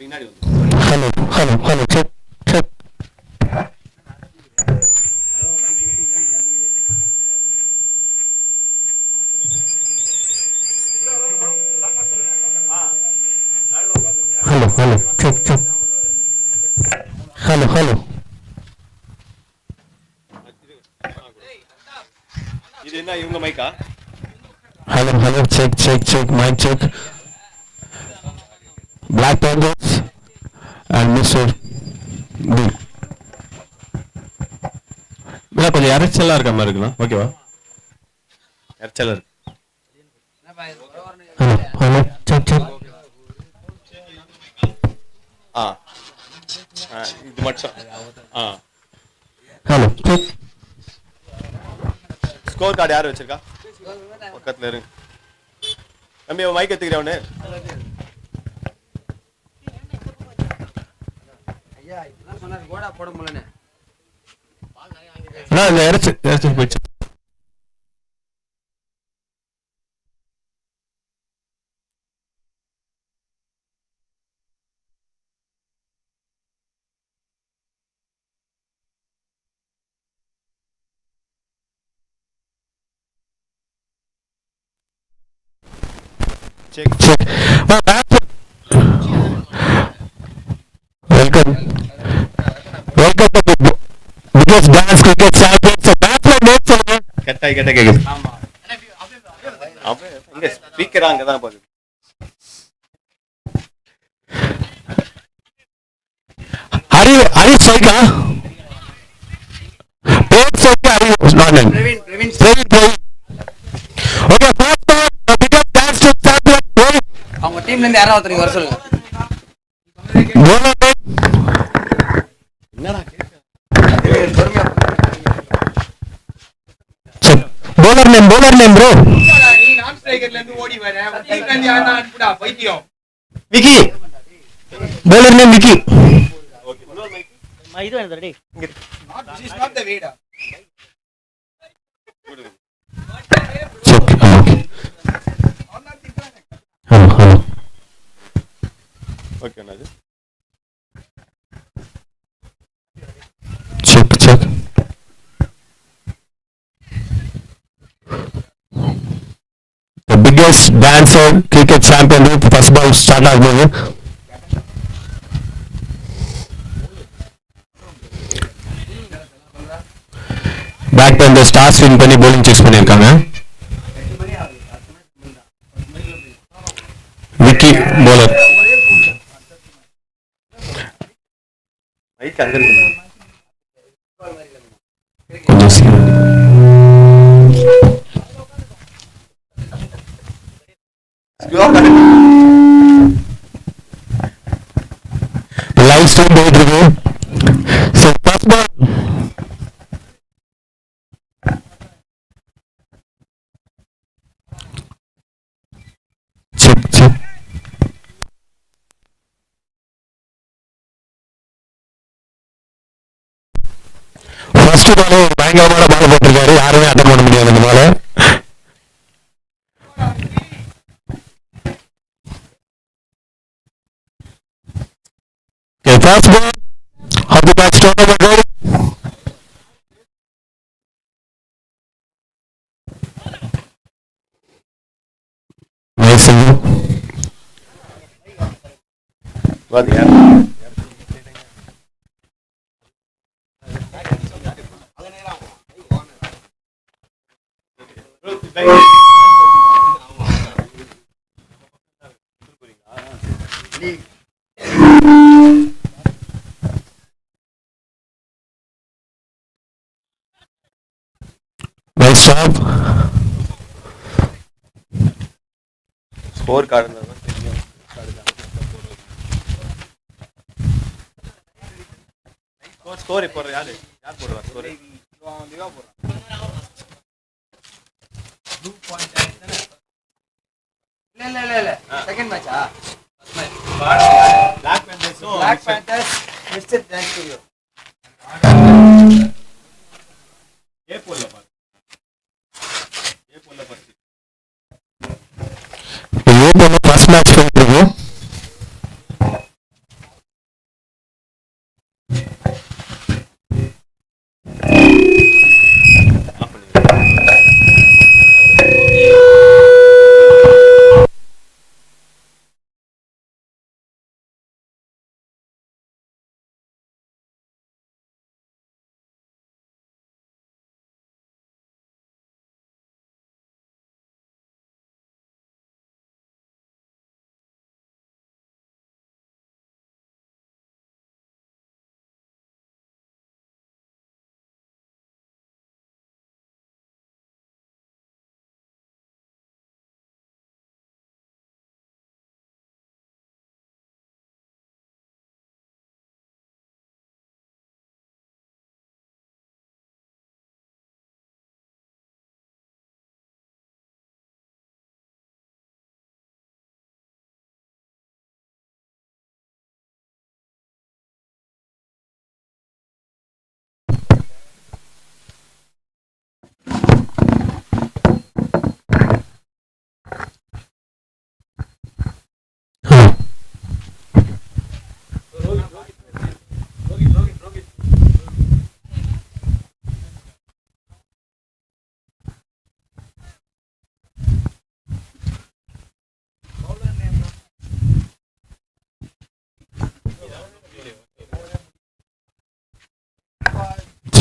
பின்னாடி வந்து hello hello hello check check. Hello hello check check. Hello hello. இது என்ன இவங்க மைக்கா? Hello hello check check check mic check. Black Panthers and Mr. B. கொஞ்சம் இறைச்சலா இருக்க மாதிரி இருக்குண்ணா. ஓகேவா? இறைச்சலா இருக்கு. Hello hello check check. ஆ இது மட்டும். Hello check. ஸ்கோர் கார்டு யார் வச்சிருக்கா? பக்கத்துல இருங்க தம்பி. மைக் எடுத்துக்கிறேன் அவனு. இறைச்சல் போயிடுச்சு. Check check. Welcome. Welcome to the biggest dance cricket champions. So batsman name சொல்லுங்க. கட்டாய் கட்டாய் கேக்குது. ஆமா. இங்க ஸ்பீக்கர் அங்க தான் பாக்குது. ஹரி சைகா. பேர் சொல்லுங்க. ஹரி நானன். Praveen. Okay first the biggest dance champion. அவங்க டீம்ல இருந்து யாராவது ஒருத்தர் வர சொல்லுங்க. என்னடா கேக்க? bowler name bro. நீ நான் ஸ்ட்ரைக்கர்ல இருந்து ஓடி வர. டீம் யாரா அனுப்புடா பைத்தியம். Vicky. bowler name Vicky. Okay. இன்னொரு மைக். இது வேணும் ready. This is not the way da. Check. Okay. Hello. Okay Anna. Check. The biggest dancer cricket champion with first ball start ஆகுது. பேக் டு அந்த ஸ்டார்ஸ் வின் பண்ணி bowling choose பண்ணிருக்காங்க. Vicky bowler. Mic அங்க இருக்கு. கொஞ்சம் live stream போயிட்டு இருக்கு. So first ball. Check. First ball ஒரு பயங்கரமான பால் போட்டிருக்காரு. யாருமே அட்டன் பண்ண முடியாது அந்த ball. First ball of the match tournament ready. Nice single. வாதியா. Nice job. ஸ்கோர் கார்டு தான் தெரியும். ஸ்கோர் இப்போ யார் போடுறா ஸ்கோர்? திவா போடுறான். இல்ல செகண்ட் மேட்சா? Black Panthers mister thanks to you. ஏ போல பாரு. ஃபர்ஸ்ட் மேட்ச் போயிட்டு இருக்கு.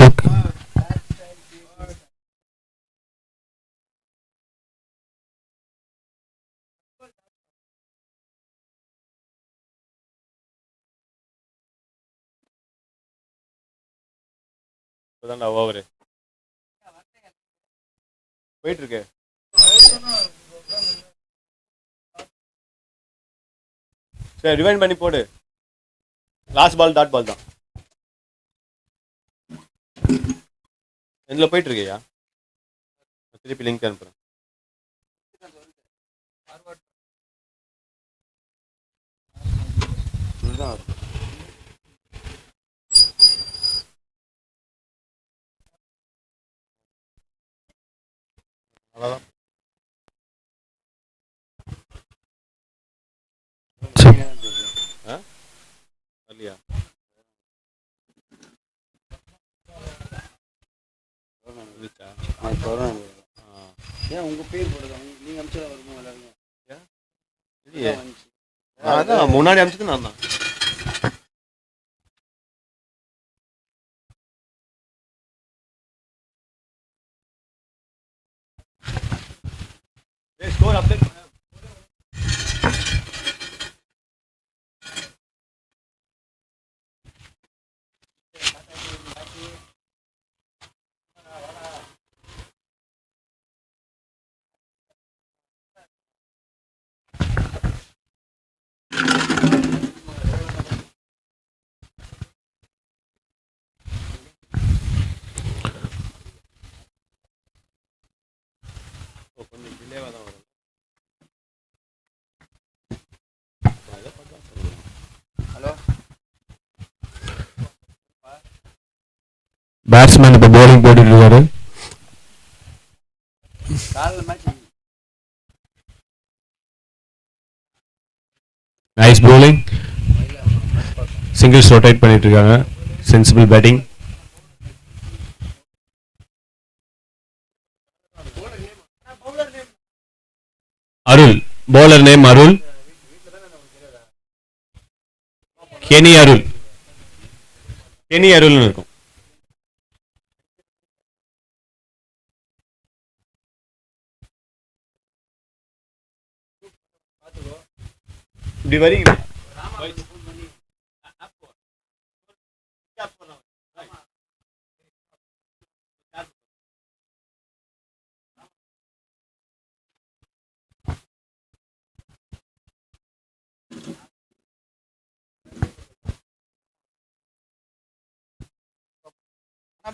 check. இப்பதான்டா ஓவரு போயிட்டு இருக்கு. சரி ரிவைண்ட் பண்ணி போடு. லாஸ்ட் பால் டாட் பால் தான். எதுல போயிட்டு இருக்கியா? திருப்பி லிங்க் அனுப்புறேன். இதுதான் வருது. அவ்வளோதான். ஆ வரலையா? வந்துச்சா? ஏன் உங்க பேர் போடுங்க, நீங்க அமிச்சதா வருமோ எல்லாருமே? இல்லையே. அதான் முன்னாடி அனுப்பிச்சது நான் தான். ஸ்கோர் அப்டேட் பண்ணு. கொஞ்சம் டிலேவாக தான் வரும். ஹலோ, பேட்ஸ்மேன் இப்போ bowling போட்டுட்டு இருக்காரு. காலைல match nice bowling. Singles rotate பண்ணிட்டு இருக்காங்க. Sensible batting. Arul, bowler name Arul. கெனி அருள். கெனி அருள்னு இருக்கும். இப்படி வரீங்க.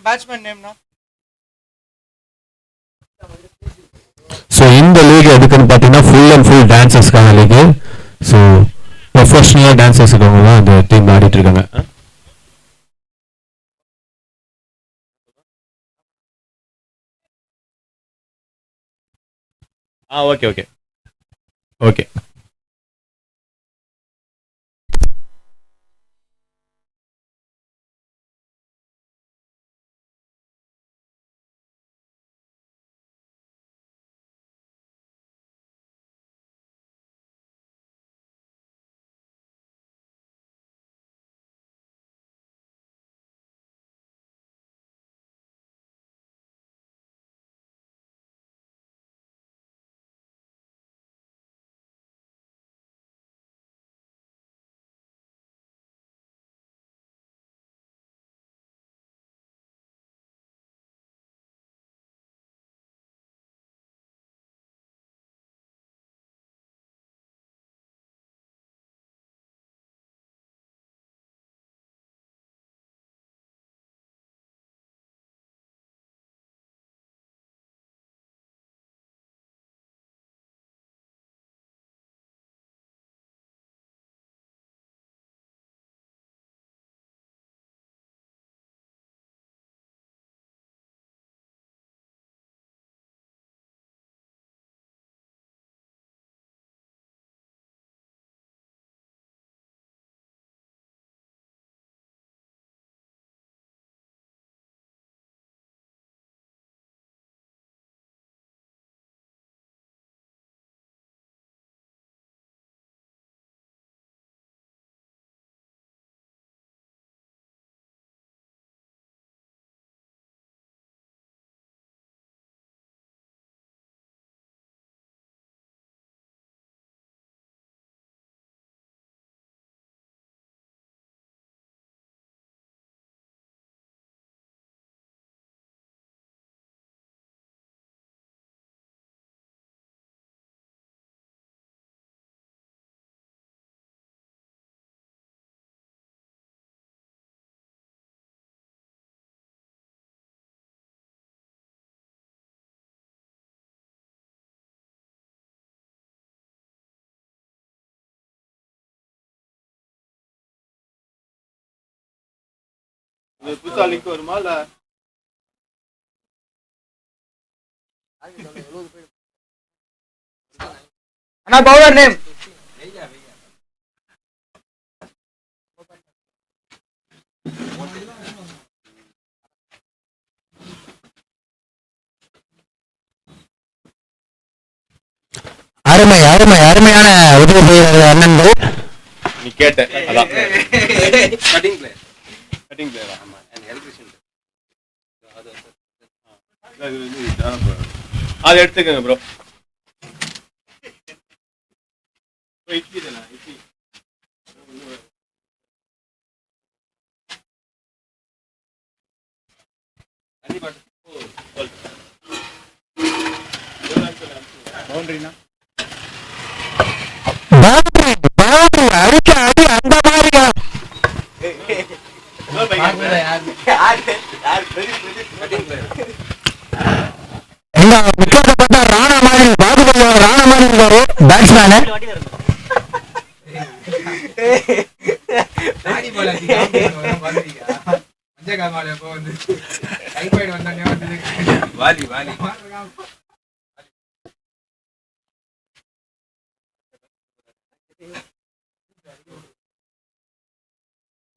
பேட்ஸ்மேன் நேம்னா ஸோ இந்த லீக் எதுக்குன்னு பார்த்தீங்கன்னா ஃபுல் அண்ட் ஃபுல் டான்சர்ஸ்க்கான லீகு. ஸோ ப்ரொஃபஷனலாக டான்சர்ஸ் இருக்கவங்க தான் இந்த டீம் ஆடிட்டு இருக்காங்க. Okay okay okay. புதுசா லிங்க் வருமா இல்ல அண்ணா பவுலர் நேம் அருமை அருமை அருமையான உதவி செய்கிற அண்ணன்கள். நீ கேட்ட அதான் கட்டிங் பிளேயர் கட்டிங் பிளேயரா ஆமா எலக்ட்ரிஷியன் அது எடுத்துக்கங்க ப்ரோ. இட்லி தானே இட்லி பவுண்டரினா பவுண்டரி பவுண்டரி அடிக்க அடி அந்த மாதிரியா. எங்க விக்கெட்டை பார்த்தா ராணா மாதிரி பாதுகாப்பு ராணா மாதிரி இருக்காரு பேட்ஸ்மேனு. தாடி போல பாத்தீங்க மஞ்சள் மாலை எப்போ வந்து டைபாய்டு வந்தானே வந்து வாலி வாலி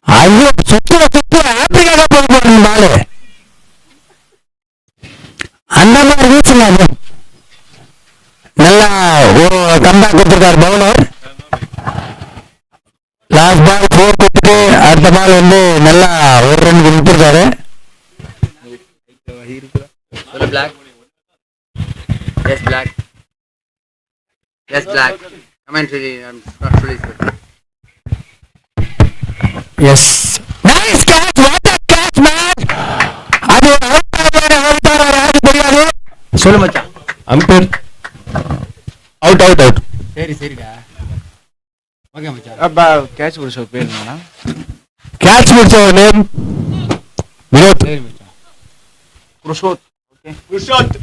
ஐயோ சுத்துற சுத்துற ஆப்பிரிக்காக போய் போடுங்க பாலு. அந்த மாதிரி வீச்சுங்க அது. நல்லா ஒரு கம்பேக் கொடுத்துருக்காரு பவுலர். லாஸ்ட் பால் 4 கொடுத்துட்டு அடுத்த பால் வந்து நல்லா ஒரு ரன் கொடுத்துருக்காரு. black yes black yes black commentary I'm not really sure yes nice catch what a catch man. அது அவுட் ஆகாது தெரியாது. சொல்லு மச்சான் அம்பேர் அவுட் அவுட் அவுட். சரி சரிடா ஓகே மச்சான் அப்பா கேட்ச் பிடிச்ச பேர் என்னன்னா கேட்ச் முடிச்ச நேம் வினோத். சரி மச்சான் குருஷோத். குஷோத்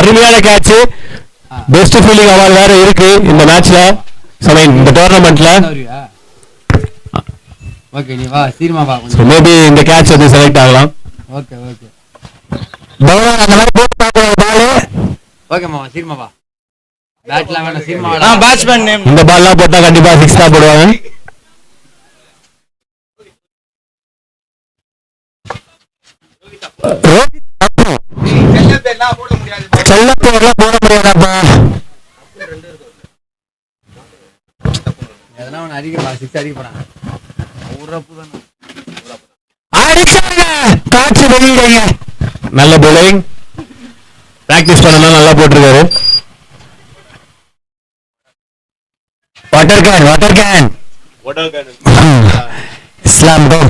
அருமையான கேட்ச். பெஸ்ட் ஃபீல்டிங் அவார்டு வேற இருக்கு இந்த மேட்ச்ல இந்த டோர்னமெண்ட்ல. ஓகே நீ வா சீக்கிரமா வா ஸோ மேபி இந்த கேட்ச் வந்து செலக்ட் ஆகலாம். ஓகே ஓகே பவுலர் அந்த மாதிரி போட்டு பார்க்குற பாலு. ஓகே மாமா சீக்கிரமா வா பேட்லாம் வேணாம் சீக்கிரமா ஆ வா பேட்ஸ்மேன் நேம் இந்த பால்லாம் போட்டா கண்டிப்பா 6 தான் போடுவாங்க. ரோஹித் அப்பு செல்லப்பெல்லாம் போட முடியாது செல்ல பேர்லாம் போட முடியாதாப்பா. எதனா ஒன்று அடிக்கப்பா 6 அடிக்க போறான் அடிச்சாங்க காட்சி வெளியிடுங்க. நல்ல bowling பிராக்டிஸ் பண்ணனா நல்லா போட்டிருக்காரு. வாட்டர் கேன் ஒடகன் இஸ்லாம் கோ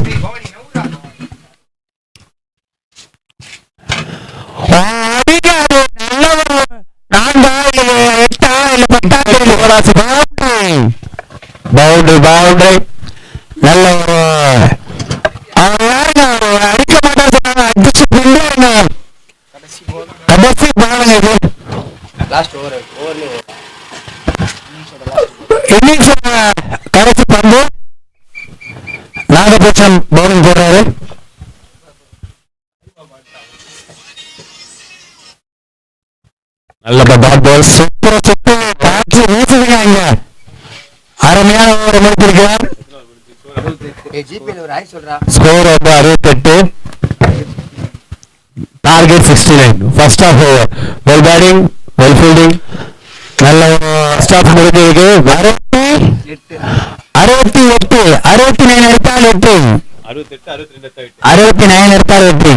அடிக்காரு. நல்ல ஒரு 4 இல்ல 8 இல்ல 10 பவுண்டரி பவுண்டரி நல்ல ஒரு அவர் யாருங்க அவர் அடிக்க மாட்டார் சொன்னாங்க அடிச்சு பின்னாருங்க. கடைசி பாருங்க இது லாஸ்ட் ஓவர்ல இன்னிங்ஸ் கடைசி பந்து. நாகபட்சம் பவுலிங் போடுறாரு. நல்ல டாட் பால். சுப்புற சுத்து காட்சி வீசுதுங்க இங்க. அருமையான ஒரு முடித்திருக்கிறார். ஜிபியில் ஒரு ஹாய் சொல்றா ஸ்கோர் வந்து 68, target 69. First off over well batting well fielding. நல்ல ஒரு ஸ்டாப் முடிஞ்சிருக்கு. 68 69 எடுத்தால் 8 68 62 69 எடுத்தால் 8.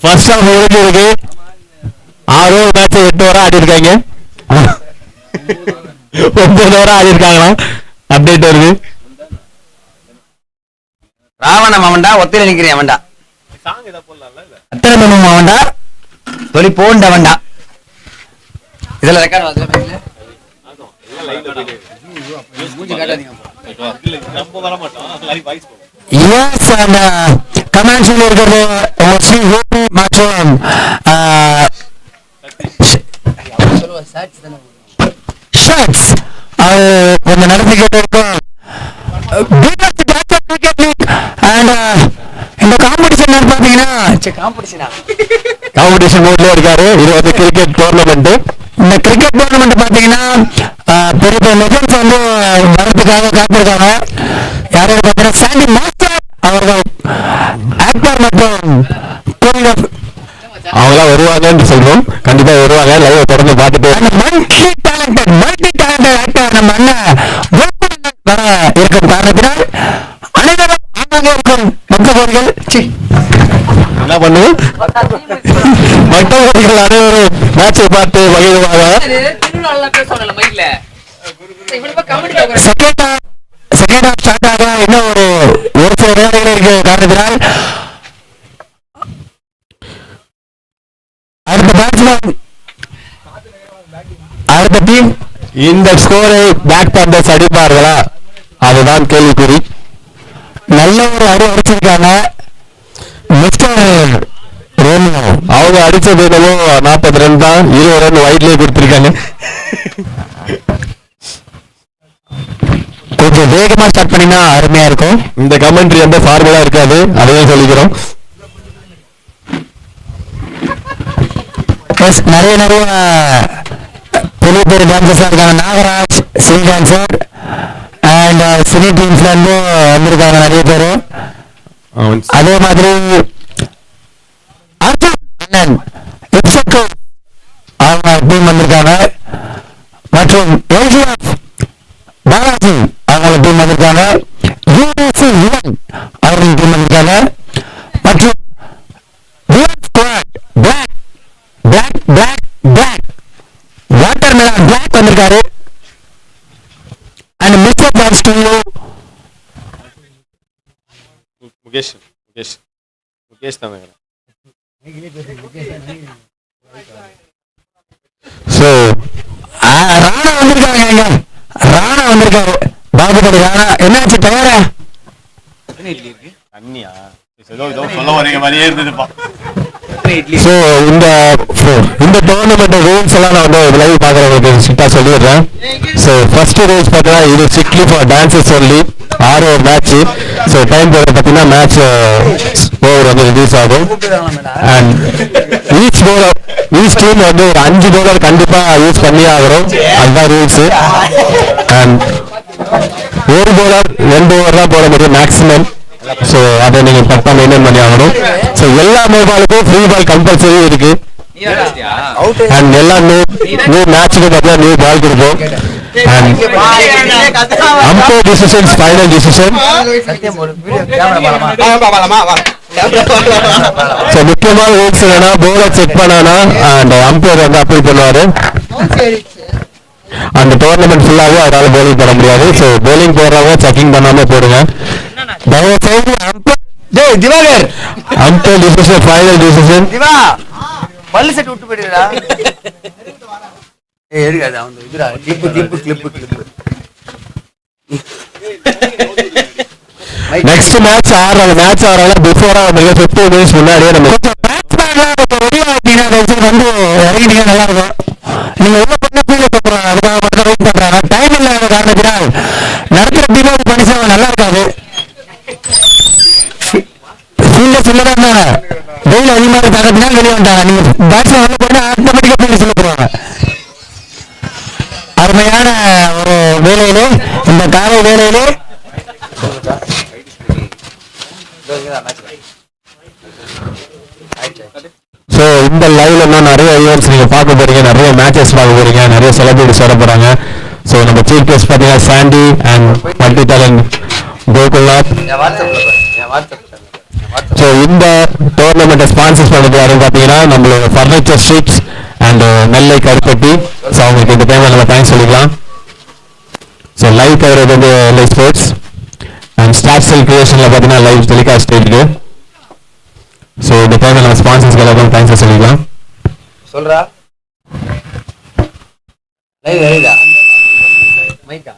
ஃபர்ஸ்ட் ஆஃப் முடிஞ்சிருக்கு. 6 ஓவர் மேட்ச் 8 ஓவரா ஆடி இருக்காங்க. 9 ஓவரா ஆடி இருக்காங்களா அப்டேட் வருது. ராவண மவன்டா ஒத்தையில நிக்கிறேன் அவன்டா சாங் ஏதா போடலாம்ல இல்ல அத்தனை பண்ணுவோம் அவன்டா சொல்லி போண்டவன்டா இதெல்லாம் ரெக்கார்ட் வரல பேசல எல்லாம் லைவ்ல போய் மூஞ்சி காட்டாதீங்க இல்ல நம்ம வர மாட்டோம் லைவ் வாய்ஸ் போகும். எஸ் அந்த கமெண்ட்ஸ்ல இருக்கிறது ஸ்ரீ கோபி மற்றும் சொல்லுவா சாட்சி தானே ஷாட்ஸ் அது கொஞ்சம் நடந்துகிட்டு இருக்கும். Biggest doctor cricket league and competition மோட்ல இருக்காரு. இது வந்து கிரிக்கெட் டோர்னமெண்ட். இந்த கிரிக்கெட் டோர்னமெண்ட் பாத்தீங்கன்னா பெரிய பெரிய லெஜண்ட்ஸ் வந்து வரதுக்காக காத்திருக்காங்க. யாரும் பார்த்தீங்கன்னா சாண்டி மாஸ்டர் அவர்கள் ஆக்டர் மற்றும் அவங்களாம் வருவாங்கன்னு சொல்றோம். கண்டிப்பா வருவாங்க. லைவ் தொடர்ந்து பார்த்துட்டு மல்டி டேலண்டட் ஆக்டர் நம்ம அண்ணன் கோகுலன் வர இருக்கும் காரணத்தினால் அனைவரும் ஆங்காங்கே இருக்கும் மற்றவர்கள் என்ன பண்ணுவோம், மற்றவர்கள் அனைவரும் மேட்சை பார்த்து மகிழ்வாங்க. செகண்ட் ஹாஃப் ஸ்டார்ட் ஆக இன்னும் ஒரு சில நேரங்கள் இருக்க காரணத்தினால் அடுத்த பேட்ஸ்மேன் அடுத்த டீம் இந்த ஸ்கோரை பேக் பந்தர்ஸ் அடிப்பார்களா, அதுதான் கேள்விக்குறி. நல்ல ஒரு அடிச்சிருக்காங்க. மிஸ்டர் ரோமியோ அவங்க அடிச்சது என்னவோ 40 ரன் தான், 20 ரன் வைட்லயே கொடுத்திருக்காங்க. கொஞ்சம் வேகமா ஸ்டார்ட் பண்ணினா அருமையா இருக்கும். இந்த கமெண்ட்ரி எந்த ஃபார்முலா இருக்காது, அதையும் சொல்லிக்கிறோம். நிறைய பெரிய பெரிய டான்சர்ஸ் இருக்காங்க. Nagaraj Singh dancer and cine டீம்ஸ்ல இருந்து வந்திருக்காங்க நிறைய பேரு. அதே மாதிரி அர்ஜுன் அண்ணன் இப்சக்கு அவங்க டீம் வந்திருக்காங்க. மற்றும் எல்ஜிஎஃப் பாலாஜி அவங்களோட டீம் வந்திருக்காங்க. யூடிசி யுவன் அவர்கள் டீம் வந்திருக்காங்க. மற்றும் black black black black watermelon black வந்திருக்காரு. And mister black studio Mukesh Mukesh Mukesh தான் வேணும். ஸோ ராணா வந்திருக்காங்க. ராணா வந்திருக்காரு. பாகுபலி ராணா. என்னாச்சு தயாரா? தண்ணியா ஏதோ சொல்ல வரீங்க மாதிரியே இருந்ததுப்பா. ஸோ இந்த டோர்னமெண்ட் ரூல்ஸ் எல்லாம் நான் வந்து லைவ் பார்க்குறவங்களுக்கு ஸ்ட்ரிக்டாக சொல்லிடுறேன். ஸோ ஃபர்ஸ்ட் ரூல்ஸ் பார்த்தீங்கன்னா இது strictly for dancers only. 6 over match. So time போகிற பார்த்தீங்கன்னா மேட்ச் ஓவர் வந்து ரிலீஸ் ஆகும். அண்ட் ஈச் டீம் வந்து ஒரு 5 பவுலர் கண்டிப்பாக யூஸ் பண்ணி ஆகிறோம். அதுதான் ரூல்ஸு. அண்ட் ஒரு பவுலர் 2 ஓவர் தான் போட முடியும் மேக்ஸிமம். ஸோ அதை நீங்கள் கரெக்டாக மெயின்டைன் பண்ணி ஆகணும். ஸோ எல்லா பாலுக்கும் ஃப்ரீ பால் கம்பல்சரி இருக்கு. அண்ட் எல்லா நியூ மேட்சுக்கும் பார்த்தீங்கன்னா நியூ பால் கொடுப்போம். And umpire decisions final decision. So முக்கியமான ரூல்ஸ் என்னன்னா பவுலர் செக் பண்ணானா அண்ட் அம்பையர் வந்து அப்பீல் பண்ணுவாரு. அந்த டோர்னமெண்ட் ஃபுல்லாகவே அவரால் பவுலிங் போட முடியாது. ஸோ பவுலிங் போடுறவங்க செக்கிங் பண்ணாம போடுங்க. தயவுசெய்து Divakar umpire decision final decision. பல்லு செட் விட்டு போயிடுடா. எடுக்காது அவன் இதுடா கிளிப்பு. நெக்ஸ்ட் மேட்ச் ஆடுறாங்க பிஃபோரா வந்து 15 மினிட்ஸ் முன்னாடியே நம்ம வந்து இறங்கிட்டீங்க நல்லா இருக்கும். நீங்க உள்ள பண்ண ஃபீல் பண்றாங்க. அதுக்காக மட்டும் வெயிட் பண்றாங்க. டைம் இல்லாத காரணத்தினால் நடக்கிற டீமோட பணிசாக நல்லா இருக்காது. ஃபீல்ட சொல்லதான் இருந்தாங்க. வெயில் அதிகமாக இருக்க காரணத்தினால் வெளியே வந்தாங்க. நீங்க பேட்ஸ்மேன் உள்ள போனா ஆட்டோமேட்டிக்கா ஃபீல்ட சொல்ல போடுவாங்க. அருமையான ஒரு வேலையிலே இந்த காலை வேலையிலே ஸோ இந்த லைவ்ல இன்னும் நிறைய ஈவெண்ட்ஸ் நீங்க பார்க்க போறீங்க, நிறைய மேட்சஸ் பார்க்க போறீங்க, நிறைய செலிபிரிட்டிஸ் வர போறாங்க. ஸோ நம்ம சீஃப் கெஸ்ட் பார்த்தீங்கன்னா Sandy and multi talent Gokulnath. So இந்த டோர்னமெண்ட்டை ஸ்பான்சர்ஸ் பண்ணது யாரும் பார்த்தீங்கன்னா நம்மளோட ஃபர்னிச்சர் ஸ்ட்ரீட்ஸ் அண்ட் நெல்லை கருப்பட்டி. ஸோ அவங்களுக்கு இந்த டைம்ல நம்ம தேங்க்ஸ் சொல்லிக்கலாம். ஸோ லைவ் கவரேஜ் வந்து எல்ஐ ஸ்போர்ட்ஸ் அண்ட் ஸ்டார் செல் கிரியேஷன்ல பார்த்தீங்கன்னா லைவ் டெலிகாஸ்ட் இருக்கு. ஸோ இந்த டைம்ல நம்ம ஸ்பான்சர்ஸ்க்கு எல்லாரும் தேங்க்ஸ் சொல்லிக்கலாம். சொல்றா லைவ் வருதா மைக்கா.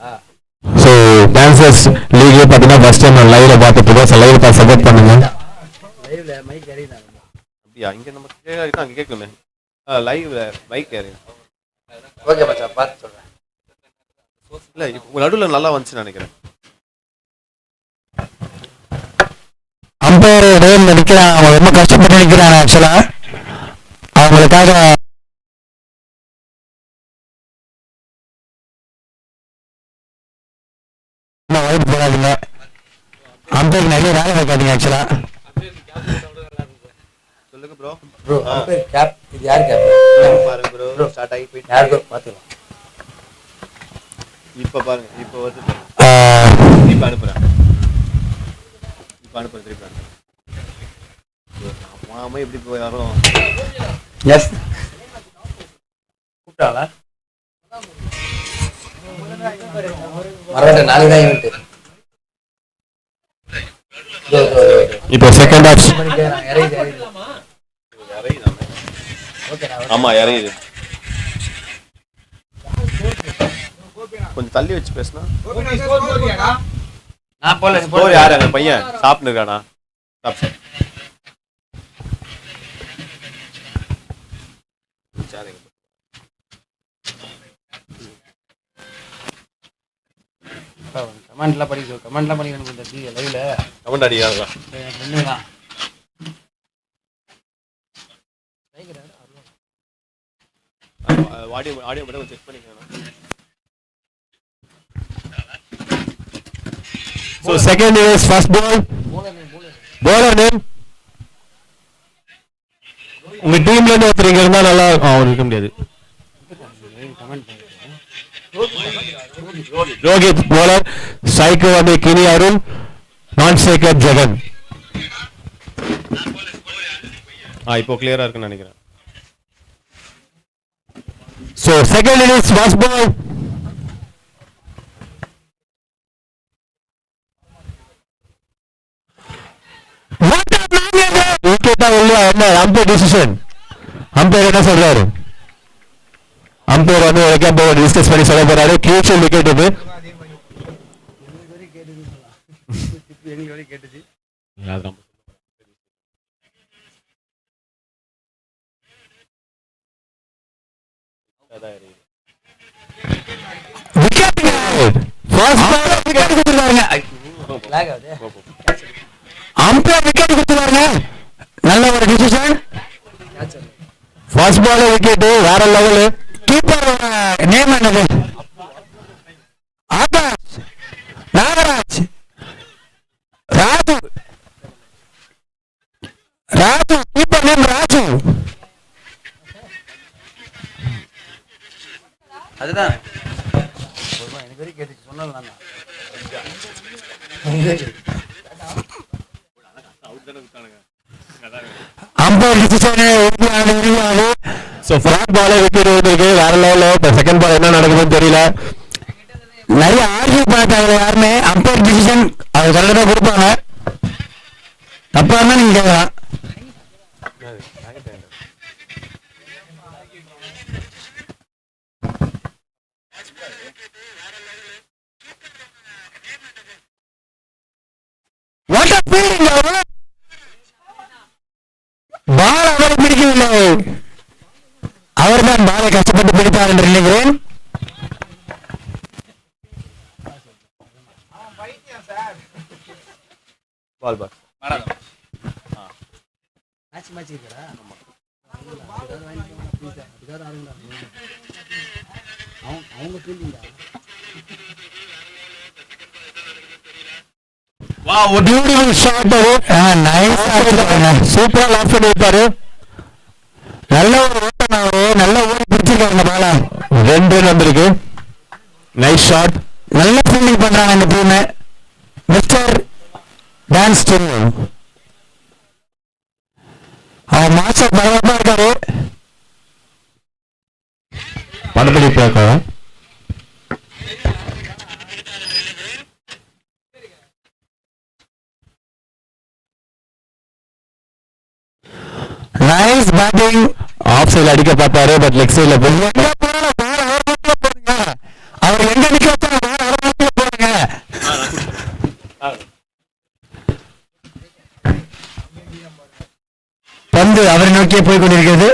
ஸோ டான்சர்ஸ் லீக்ல பார்த்தீங்கன்னா ஃபர்ஸ்ட் டைம் நான் லைவ்ல பார்த்துட்டு இருக்கோம். ஸோ லைவ் பார்த்து சப்போர்ட் பண்ணுங்க. லைவ்ல மைக் அறியுதா அப்படியா? இங்க நமக்கு அங்க கேட்கணுமே. லைவ்ல மைக் ஏறியா? ஓகே மச்சான் பார்த்து சொல்றேன். இல்ல உங்க நடுவில் நல்லா வந்துச்சுன்னு நினைக்கிறேன். அம்பையர் நிற்கிறான், அவங்க ரொம்ப கஷ்டப்பட்டு நிற்கிறாங்க. ஆக்சுவலா அவங்களுக்காக வாய்ப்பு போடாதீங்க, அம்பையருக்கு நிறைய வேலை வைக்காதீங்க. ஆக்சுவலா சொல்லுங்க ப்ரோ. ப்ரோ கேப் இது யார் கேப் பாருங்க ப்ரோ, ஸ்டார்ட் ஆகி போயிட்டு யாருக்கோ பார்த்துக்கலாம். இப்ப பாருங்க, இப்ப வந்து திருப்பி அனுப்புறேன், திருப்பி அனுப்புறேன். மாமா எப்படி போய் வரும்? எஸ் கூப்பிட்டாங்களா? மறந்துட்டேன், நாளைக்கு தான் ஈவெண்ட். இப்போ செகண்ட் ஹாஃப் ஆமா இறங்குது. கொஞ்சம் தள்ளி வச்சு பேசினா. நான் போல ஸ்கோர் யாரு? அந்த பையன் சாப்பிட்டு இருக்கானா? கமெண்ட்லாம் படிக்க, கமெண்ட்லாம் பண்ணிக்கணும் கொஞ்சம் லைவ்ல. கமெண்ட் அடிக்கிறாங்க. என் ஃப்ரெண்டு தான். ஆடியோ மட்டும் செக் பண்ணிக்கணும். So second is first ball. Bowler name. உங்க டீம்ல இருந்து ஒருத்தர் இங்க இருந்தா நல்லா இருக்கும். அவர் இருக்க முடியாது. ரோஹித் bowler, ஸ்ட்ரைக்கர் வந்து கினி அருண், நான் ஸ்ட்ரைக்கர் ஜெகன். இப்போ கிளியரா இருக்குன்னு நினைக்கிறேன். So second innings first ball. விக்கெட்டா இல்லையா? என்ன அம்பையர் டிசிஷன்? அம்பையர் என்ன சொல்றாரு? அம்பையர் வந்து வைக்கம் போய் டிஸ்கஸ் பண்ணி சொல்ல போறாரு. கியூஷல் விக்கெட் இது. கேட்டுச்சு. அம்பையர் விக்கெட் கொடுத்துருவாங்க. நல்ல ஒரு டிசிஷன். ஃபர்ஸ்ட் பால் விக்கெட் வேற லெவலு. கீப்பர் நேம் என்னது? ஆகாஷ், நாகராஜ், ராஜு. Raju keeper name Raju. அதுதான் எனக்கு வரைக்கும் கேட்டுச்சு, சொன்னது நான் தான். அம்பையர் டிசிஷன் உறுதியானது. ஸோ ஃபர்ஸ்ட் பால் விக்கெட் வந்திருக்கு வேற லெவலில். இப்போ செகண்ட் பால் என்ன நடக்குதுன்னு தெரியல. நிறைய ஆர்கியூ பார்த்தாங்க யாருமே. அம்பையர் டிசிஷன் அவங்க கரெக்டாக கொடுப்பாங்க. தப்பா இருந்தா நீங்க கேட்கலாம். What a feeling, பால் அவரை பிடிக்கவில்லை. அவர்தான் பாலை கஷ்டப்பட்டு பிடித்தார் என்று நினைக்கிறேன். பால் பால் மேட்ச் மேட்ச் இருக்கா? அவங்க ஃபீல்டிங்கா? Wow beautiful shot. நைஸ், சூப்பரா லாஃப் பண்ணி வைப்பாரு. நல்ல ஒரு ஓட்டம், அவரு நல்ல ஓடி பிடிச்சிருக்காரு இந்த பால. 2 ரன் வந்திருக்கு. Nice shot. நல்ல ஃபீல்டிங் பண்றாங்க இந்த டீம். மிஸ்டர் டான்ஸ் டீம் அவர் மாஸ்டர் பரபரப்பா இருக்காரு. படப்பிடிப்பு இருக்காரு. Nice batting. ஆஃப் சைடில் அடிக்க பார்த்தாரு, பட் லெக் சைடில் போய் போடுங்க. அவர் எங்க நிக்க வச்சாலும் போடுங்க. பந்து அவரை நோக்கியே போய் கொண்டிருக்கிறது.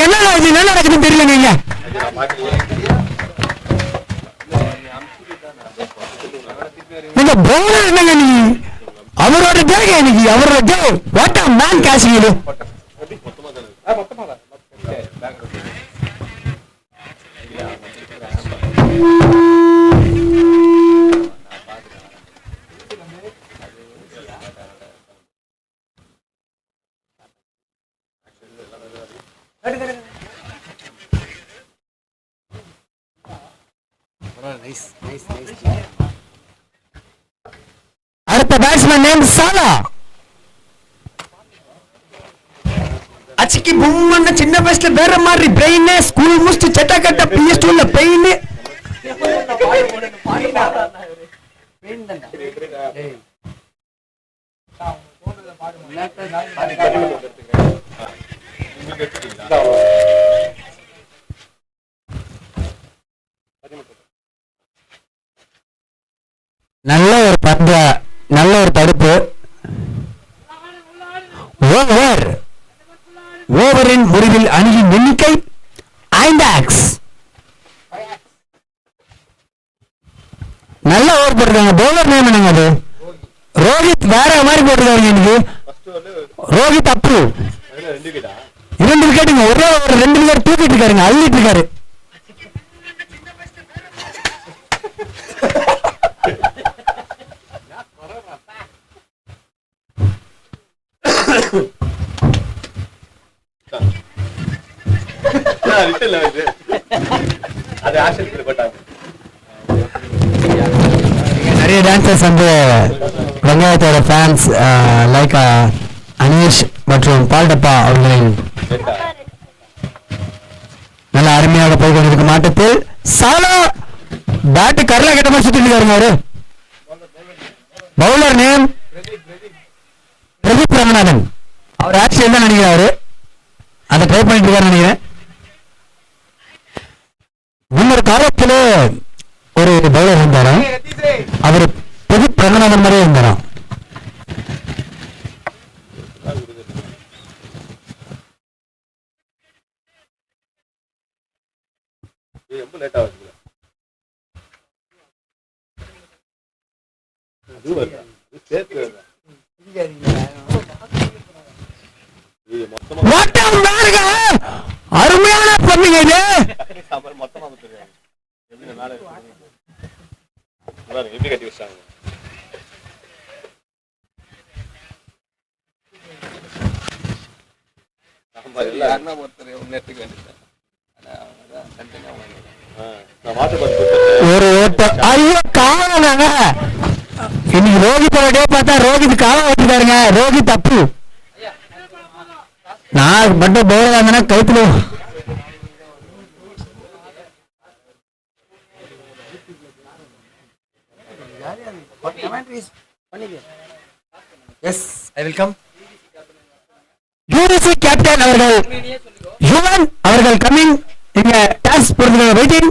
என்ன நடக்குதுன்னு தெரியல நீங்க. நீங்க பவுலர் என்னங்க நீ? அவரோட தேவை இன்னைக்கு, அவரோட தேவை. வாட் ஆ மேன் கேசிங் இது. அடுத்த பேட்ஸ்மேன் நேம் சாலா. அச்சிக்கு பும்மன்னு சின்ன வயசுல வேற மாதிரி பிரெயின், ஸ்கூல் முடிச்சு செட்ட கட்ட PS2ல பெயின். நல்ல ஒரு பந்து, நல்ல ஒரு தடுப்பு. ஓவரின் முடிவில் அணியின் எண்ணிக்கை 5. நல்ல ஓவர் போட்டிருக்காங்க. பவுலர் நேம் என்னங்க அது? ரோஹித். வேற மாதிரி போட்டிருக்காங்க இன்னைக்கு. ரோஹித் அப்ரூவ். 2 விக்கெட்டுங்க. ஒரே ஒரு 2 விக்கெட் தூக்கிட்டு இருக்காருங்க, அள்ளிட்டு இருக்காரு. நிறைய டான்சர்ஸ் வந்து வெங்காயத்தோட ஃபேன்ஸ் லைக் அனீஷ் மற்றும் பால்டப்பா அவர்களின் நல்ல அருமையாக போய் கொண்டிருக்கும் ஆட்டத்தில் சாலா பேட்டு கரல கட்ட மாதிரி சுத்திட்டு இருக்காருங்க அவரு. Bowler name Pradeep Ranganathan. அவர் ஆக்சுவலி தான் நினைக்கிறாரு, அதை ட்ரை பண்ணிட்டு இருக்காரு நினைக்கிறேன். முன்னொரு காலத்தில் ஒரு பவுலர் இருந்தாராம், அவர் பிரதீப் ரங்கநாதன் மாதிரியே இருந்தாராம். அருமையான பண்ணீங்க இது. எப்படி கட்டி வச்சாங்க? ஒரு ஓட்டம். ஐயோ காவலாங்க. இன்னைக்கு ரோஹித்தோட டே பார்த்தா ரோஹித் காவல் வச்சுட்டாருங்க. ரோஹித் தப்பு. நான் மட்டும் பவுலர் இருந்தேன்னா கவுத்துல. யூனிசி கேப்டன் அவர்கள் யுவன் அவர்கள் கமிங். இங்க டாஸ் பொறுத்து waiting.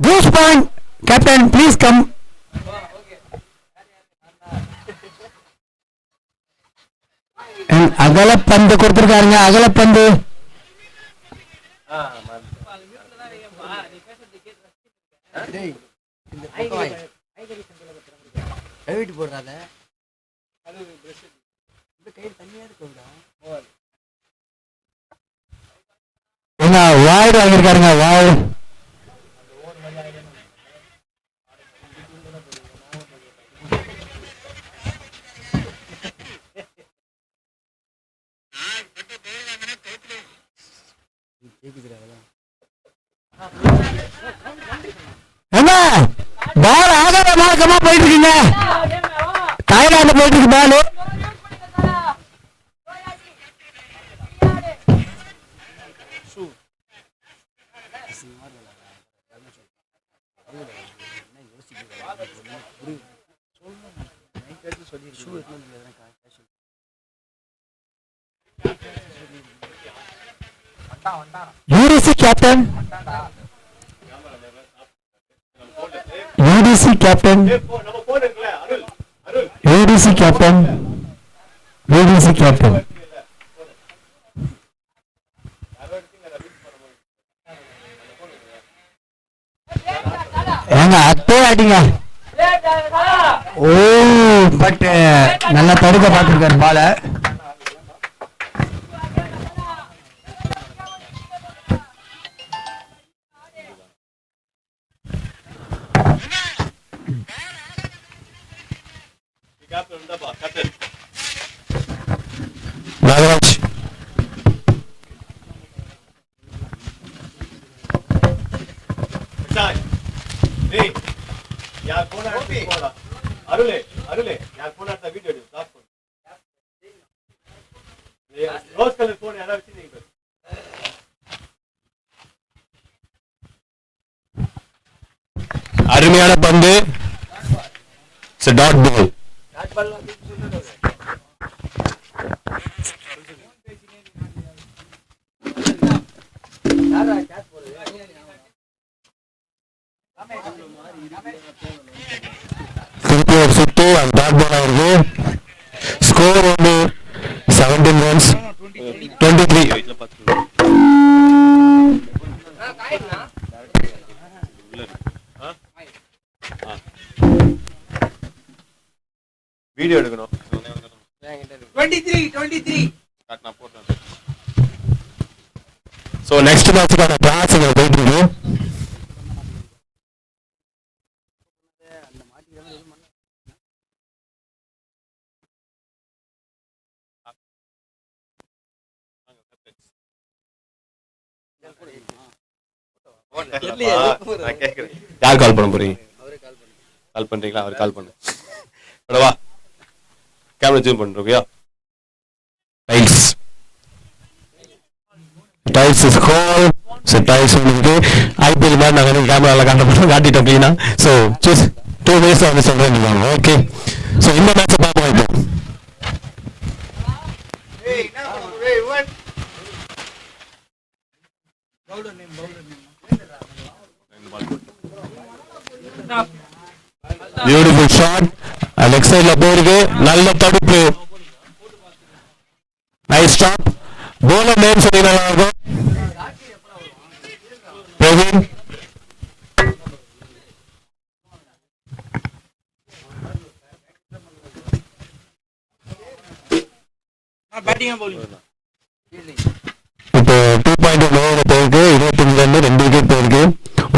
Juice point captain please come. அகலப்பந்து கொடுத்திருக்காருங்க. அகலப்பந்து போடுறாத வாய்டு வாங்கியிருக்காருங்க. வாய்டு என்ன பால் ஆகாத மார்க்கமா போயிட்டு இருக்கீங்க. தாய்லாந்து போயிட்டு இருக்கு பால். UDC captain. UDC captain. UDC captain. UDC captain. ஆடுங்க அப்பே ஆடிங்க. ஓ பட் நல்லா தடுக்க பார்த்துருக்காரு பால. நாகராஜ் यार फोन आया अरुले अरुले यार फोन आता वीडियो एडिट लास्ट फोन ये रोज कलर फोन यार वच्ची नहीं कर அருமையான பந்து. Dot ball. திருப்பி ஒரு சுட்டு அது டாட் பால் ஆயிருக்கு. ஸ்கோர் வந்து 17 runs 23. வீடியோ எடுக்கணும் 23 நான் போடுறேன். ஸோ நெக்ஸ்ட் மேட்சுக்கான ட்ரான்ஸ் இங்கே போயிட்டு இருக்கு. நான் கேட்கிறேன் யார் கால் பண்ண போறீங்க? கால் பண்றீங்களா? அவர் கால் பண்ணு. வா கேமரா ஜூம் பண்றோம். Tiles is call. So tiles வந்துட்டு ஐபிஎல் மாதிரி நாங்கள் கேமராவில் காட்டிட்டோம் க்ளீனா. ஸோ சூஸ் 2 minutes வந்து சொல்கிறேன். ஓகே ஸோ இந்த மேட்சை பார்ப்போம். இப்போ பியூட்டிஃபுல் ஷாட். லெக் சைடில் போயிருக்கு. நல்ல தடுப்பு. Nice stop. bowler நேம் சொல்லி நல்லா இருக்கும். பிரவீன். இப்போ 2.1 ஓவர் போயிருக்கு. 25 ரன் 2 விக்கெட் போயிருக்கு.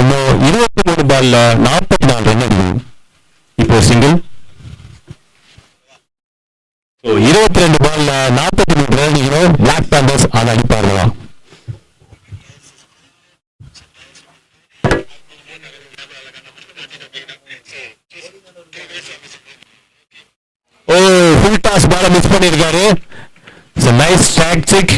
இன்னும் 23 பால்ல 44 ரன் அடிக்கணும். இப்போ சிங்கிள். 22 பால்ல 43 ரன் அடிக்கணும். பிளாக் பேந்தர்ஸ் அதை அடிப்பார்களா? ஓ ஃபுல் டாஸ் பால மிஸ் பண்ணிருக்காரு. Nice tactic.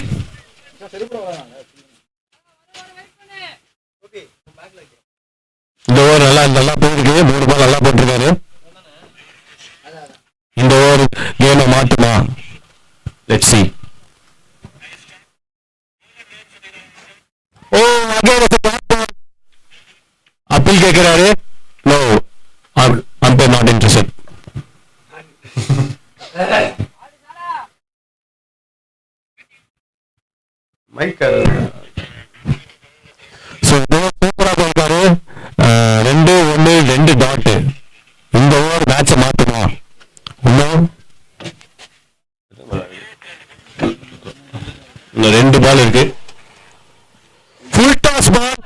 இந்த ஓவர் நல்லா போயிருக்கு. 3 பால் நல்லா போட்டிருக்காரு. இந்த ஓவர் கேமை மாட்டுமா? Let's see. ஓ அப்பீல் கேட்கிறாரு. No umpire not interested. Mike சூப்பரா போயிருக்காரு. 2-1 டாட். இந்த ஓவர் மேட்சை மாத்துமா? இன்னும் 2 பால் இருக்கு. Full toss ball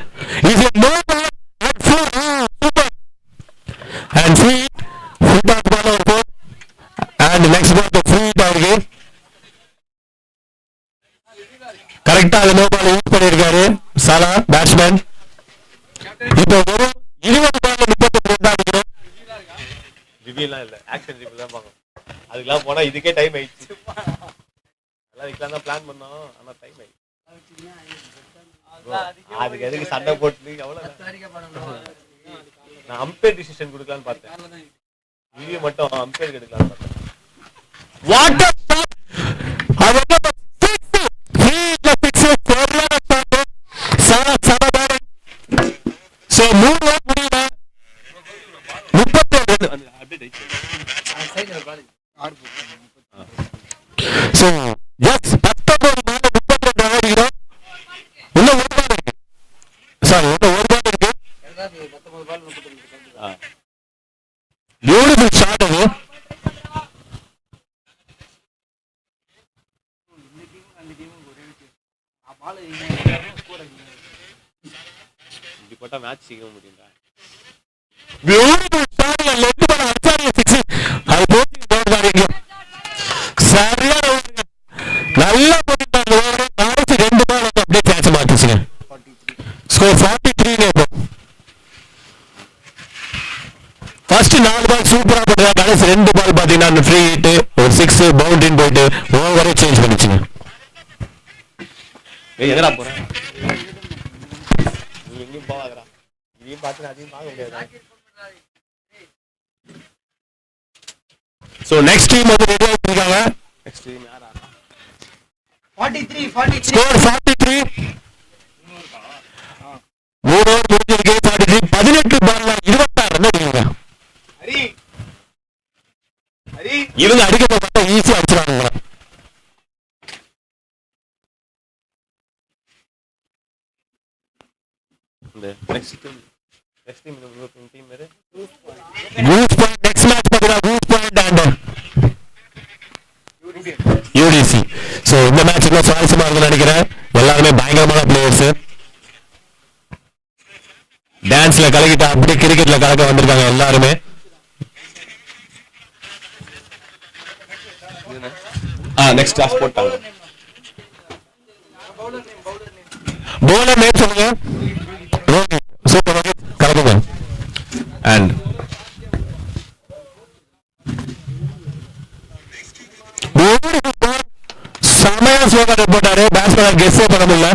is a no ball at full. Super and free. Full toss ball ஒரு 4 and next ball the free ஆயிருக்கு. கரெக்டா அது நோ பால் யூஸ் பண்ணிருக்காரு சாலா பேட்ஸ்மேன். இப்போ ஒரு 20 பால்ல 32 ரன் அடிக்கிறோம். ரிவ்யூலாம் இல்ல, ஆக்ஷன் ரிவ்யூ தான் பார்க்கணும். அதுக்கெல்லாம் போனா இதுக்கே டைம் ஆயிடுச்சு. எல்லாம் இதுக்கெல்லாம் தான் பிளான் பண்ணோம், ஆனா டைம் ஆயிடுச்சு. அதுக்கு எதுக்கு சண்டை போட்டு அவ்வளவு. நான் அம்பையர் டிசிஷன் கொடுக்கலான்னு பார்த்தேன். ரிவ்யூ மட்டும் அம்பையர் எடுக்கலாம்னு பார்த்தேன். What a shot. அது சிக்ஸ். ஹீட் தி சிக்ஸ் ஃபோர்ல ஷாட். சாலா சமபாரி. சோ 3 ஓவர் முடியல. 37 ரன் அப்டேட் ஆயிடுச்சு. சோ எஸ் 19 பால் 32 ரன் அடிக்கிறோம். இன்னும் ஒரு பால் இருக்கு. சாரி இன்னும் ஒரு பால் இருக்கு. 19 பால் 32. இப்படி போட்டா மேட்ச் சீக்கிரம் முடியும்டா. பியூட்டிஃபுல் ஷாட் லெஃப்ட் பால் அச்சாரிய 6 அது போச்சு டோர் பாருங்க சரியான ஓவர் நல்லா போட்டுட்டாங்க ஓவர் கடைசி 2 பால் வந்து அப்படியே கேட்ச் மாட்டிச்சுங்க ஸ்கோர் 43 இப்போ ஃபர்ஸ்ட் 4 பால் சூப்பரா போட்டாங்க கடைசி 2 பால் பாத்தீங்கன்னா ஃப்ரீ ஹிட் ஒரு 6 பவுண்டரின்னு போயிட்டு ஓவரே சேஞ்ச் பண்ணிச்சுங்க எங்கடா போறேன் நீ எங்கேயும் போவாதடா இதையும் பார்த்து அதையும் பார்க்க முடியாது. சோ நெக்ஸ்ட் டீம் வந்து ரெடி ஆயிட்டு இருக்காங்க. நெக்ஸ்ட் டீம் யாரா 43 ஸ்கோர் 43 3 ஓவர் முடிஞ்சிருக்கு 43 18 பால்ல 26 ரன் அடிக்கிறாங்க. ஹரி ஹரி இவங்க அடிக்க பார்த்தா ஈஸியா அடிச்சிராங்க. இந்த நெக்ஸ்ட் டீம் இந்த டீம் வேற ரூட் பாயிண்ட் நெக்ஸ்ட் மேட்ச் பார்த்தா route point and UTC. So இந்த மேட்ச் இன்னும் சுவாரஸ்யமா இருக்கும்னு நினைக்கிறேன். எல்லாருமே பயங்கரமான பிளேயர்ஸ். டான்ஸ்ல கலக்கிட்டா அப்படி கிரிக்கெட்ல கலக்க வந்திருக்காங்க எல்லாருமே. நெக்ஸ்ட் டாஸ் போட்டாங்க. பவுலர் நேம் சொல்லுங்க. ரோஹித். சூப்பர் ரோஹித் கலக்குங்க. அண்ட் சமய ஸ்லோகத்தை போட்டாரு. பேட்ஸ்மேன் கெஸ்ஸே பண்ண முடியல.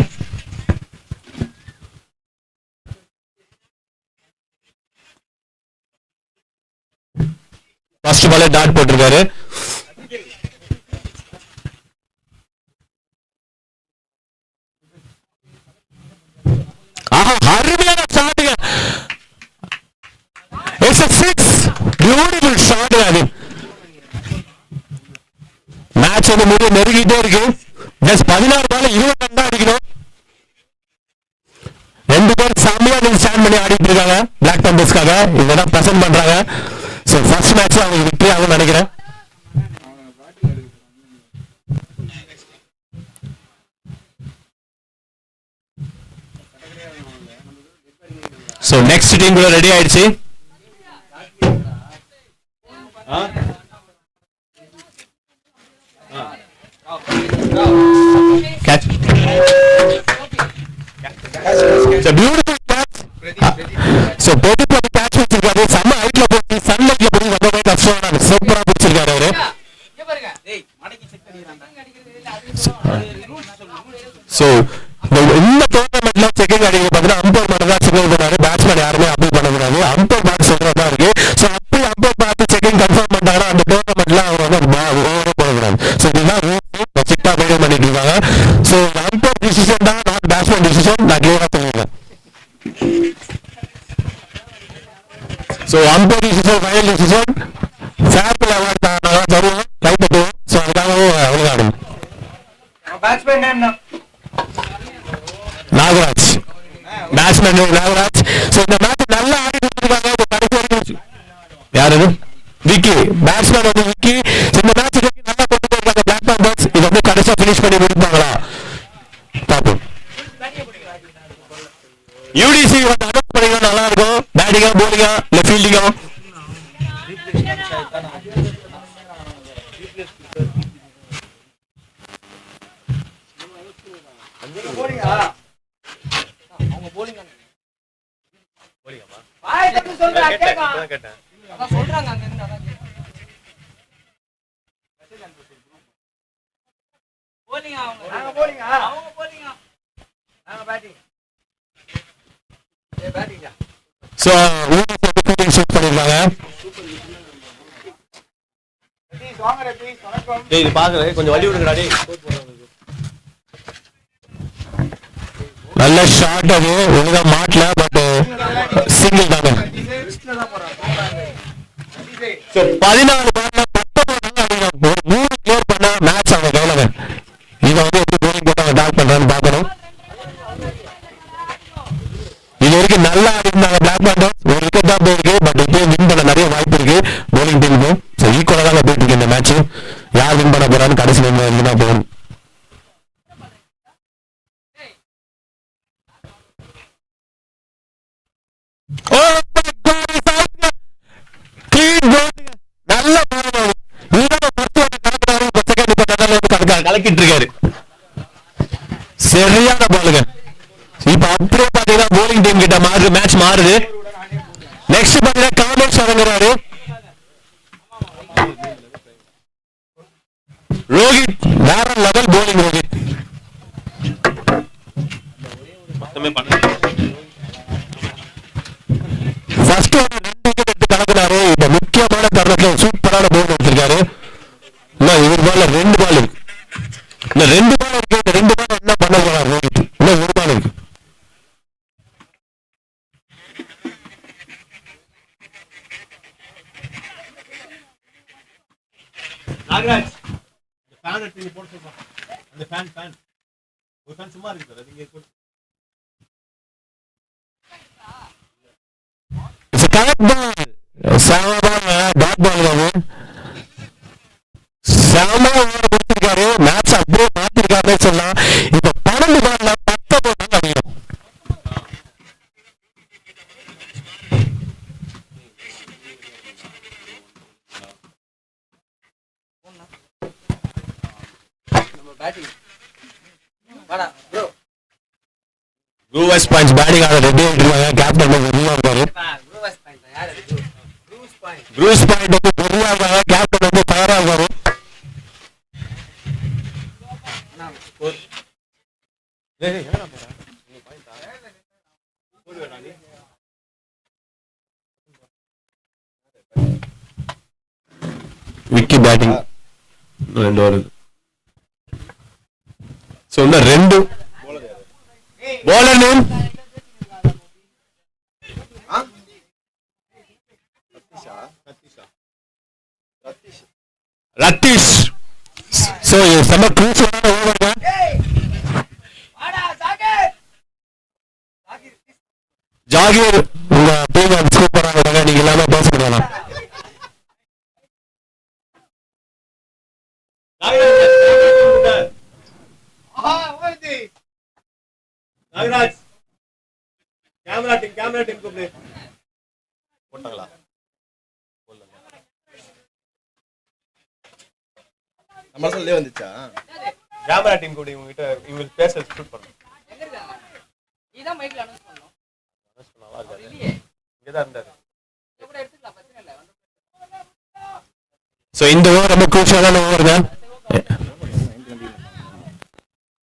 ஃபர்ஸ்ட் பாலே டாட் போட்டிருக்காரு. அருமையான ஷாட்டுங்க. It's a 6 beautiful shot. அது மேட்ச் வந்து முடிய நெருங்கிட்டே இருக்கு. ஜஸ்ட் 16 பால் 20 ரன் தான் அடிக்கணும். 2 பேர் செம்மையா ஸ்டாண்ட் பண்ணி ஆடிட்டு இருக்காங்க பிளாக் பம்பர்ஸ்க்காக. இதெல்லாம் பிரசன்ட் பண்றாங்க. ஸோ ஃபர்ஸ்ட் மேட்ச் அவங்க விக்டரி ஆகும்னு நினைக்கிறேன். ஸோ நெக்ஸ்ட் டீம் கூட ரெடி ஆயிடுச்சு. Catch. It's a beautiful catch. So Pradeep ஒரு catch வச்சிருக்காரு. செம்ம ஹைட்ல போட்டு சன்லைட்ல போய் ரொம்பவே கஷ்டமான சூப்பரா பிடிச்சிருக்காரு அவரு. So இந்த டோர்னமெண்ட்ல செக்கிங் அடிக்க பார்த்தீங்கன்னா அம்பர் மட்டும் தான் செக்கிங் பண்ணாரு. பேட்ஸ்மேன் யாருமே அப்பீல் பண்ணக்கூடாது. அம்பர் பார்த்து சொல்றதா இருக்கு. ஸோ அப்படி அம்பர் பார்த்து செக்கிங் கன்ஃபார்ம் பண்ணாங்கன்னா அந்த டோர்னமெண்ட்ல அவர் வந்து ஓவரே போடக்கூடாது. ஸோ இதுதான் ஸ்ட்ரிக்டா மெயின்டைன் பண்ணிட்டு இருக்காங்க. ஸோ அம்பர் டிசிஷன் தான், நாட் பேட்ஸ்மேன் டிசிஷன். நான் கிளியரா சொல்லிடுறேன். So umpire decision final decision fair play award தான் தருவோம், கை தட்டுவோம். ஸோ அதுக்காகவே அவங்க ஆடும். Batsman name Nagaraj, batsman Nagaraj. So இந்த மேட்ச் நல்லா ஆடி கொடுத்துருக்காங்க. கடைசி வரைக்கும் யாரு விக்கி, பேட்ஸ்மேன் வந்து விக்கி. இந்த மேட்ச் நல்லா கொண்டு போயிருக்காங்க பிளாக் பம்பர்ஸ். இது வந்து கடைசியா பினிஷ் பண்ணி முடிப்பாங்களா பார்ப்போம். யூடிசி வந்து அனௌன்ஸ் பண்ணிங்கன்னா நல்லா இருக்கும். பேட்டிங்கா போலிங்கா இல்ல ஃபீல்டிங்கா? கேட்டேன். ஸோ யூடிசி ஷூட் பண்ணிருக்காங்க. டேய் இது பாக்குறேன், கொஞ்சம் வழி விடுங்கடா டேய். நல்ல ஷாட் அது, ஒழுங்கா மாட்டல. பட் சிங்கிள் தாங்க. 14 பால்ல 19 அடிக்கலாம். ஒரு 3 கிளியர் பண்ண மேட்ச் அவங்க கையில. இதை வந்து எப்படி போலிங் போட்டு அவங்க டாக் பண்றான்னு பார்க்கணும். இது வரைக்கும் நல்லா ஆடி இருந்தாங்க பிளாக் பண்டர்ஸ். ஒரு விக்கெட் தான் போயிருக்கு. பட் இப்பயும் வின் பண்ண நிறைய வாய்ப்பு இருக்கு போலிங் டீமுக்கும். ஸோ ஈக்குவலா தான் போயிட்டு இருக்கு இந்த மேட்ச். யார் வின் பண்ண போறான்னு கடைசி நிமிடம் தான் போகணும். கலக்கிட்டு இருக்காரு. சரியான பாலுங்க. இப்ப அப்படியே பாத்தீங்கன்னா போலிங் டீம் கிட்ட மேட்ச் மாறுது. நெக்ஸ்ட் பாத்தீங்கன்னா காமெக்ஸ் இறங்குறாரு. ரோஹித் வேற level bowling. Rohit first 2 wicket எடுத்து கலக்குறாரு. இந்த முக்கியமான தருணத்துல சூப்பரான போல் எடுத்திருக்காரு. இவர் பால்ல 2 பால் இருக்கு. இந்த 2 பால் இருக்கு. இந்த 2 பால் என்ன பண்ண போறாரு ரோஹித்? இன்னும் 1 பால் இருக்கு. நாகராஜ் ஃபேன் எடுத்து போட்டு சொல்றா. அந்த ஃபேன் ஒரு ஃபேன் சும்மா இருக்கு சார். நீங்க போட்டு it's correct ball. Bat ball. செம ஓவர் கொடுத்திருக்காரு. மேட்ச் அப்படியே மாத்திருக்காருன்னு சொல்லலாம். இப்ப 12 பால்ல 10 போட்டாங்க அதிகம். ப்ரூவஸ் பாயிண்ட்ஸ் பேட்டிங் ஆட ரெடி ஆயிட்டு இருக்காங்க. கேப்டன் வெளியா இருக்காரு. ப்ரூஸ் பாயிண்ட் வந்து வெளியா இருக்காங்க. கேப்டன் வந்து தயாரா இருக்காரு. விக்கி பேட்டிங் 2 வருது. சோ இந்த 2 bowler name Ratish. So some crucial over there. Zakir உங்க டீம் சூப்பரா இருக்காங்க. நீங்க எல்லாமே பாஸ் பண்ணலாம். நாகராஜ் கேமரா டீம் கூப்பிடு. போட்டாங்களா? நம்ம சொல்லே வந்துச்சா? கேமரா டீம் கூப்பிடு. இவங்க கிட்ட இவங்க பேச ஷூட் பண்ணனும். இதான் மைக்ல அனௌன்ஸ் பண்ணனும். அனௌன்ஸ் பண்ணவா இல்லையே? இங்க தான் இருந்தாரு. கூட எடுத்துக்கலாம், பிரச்சனை இல்ல. சோ இந்த ஓவர் ரொம்ப crucial-ஆன ஓவர் தான்.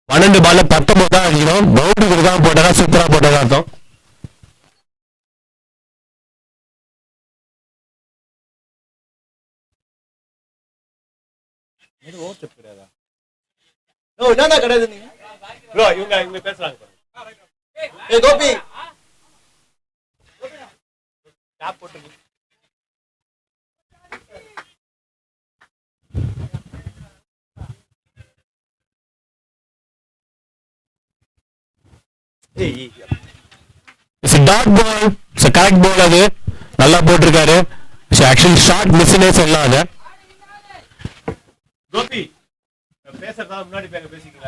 12 பால்ல 19 தான் அடிக்கணும். பவுண்டரி கொடுக்காம போட்டா சூப்பரா போட்டதா அர்த்தம். இது ஓவர் ஸ்டெப் கிடையாதா? நோ என்னடா கிடையாது நீ. ப்ரோ இவங்க பேசுறாங்க பாருங்க. ஏய் கோபி கேப் போட்டு it's a dot ball. It's a correct ball. அது நல்லா போட்டுருக்காரு. ஆக்சுவலி ஷார்ட் மிஸ்னே சொல்லலாம். அது கோபி பேசுறதா முன்னாடி பேசிக்கல.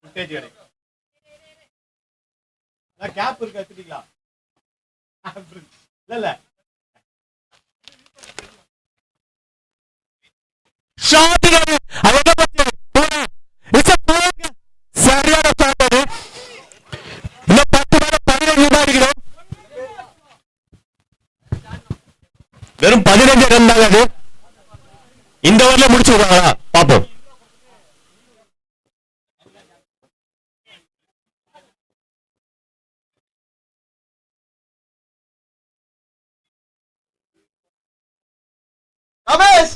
ஃபுட்டேஜ் எடுங்க. நான் கேப் இருக்கு எடுத்துட்டீங்களா? இல்ல ஷார்ட் அவங்க பத்தி போடா. It's a ball. சரியான ஷாட் அது. இந்த 10 பால் 15 தான் அடிக்கணும். வெறும் 15 ரன் தான் அது. இந்த ஓவர்ல முடிச்சு விடுவாங்களா பாப்போம். ரமேஷ்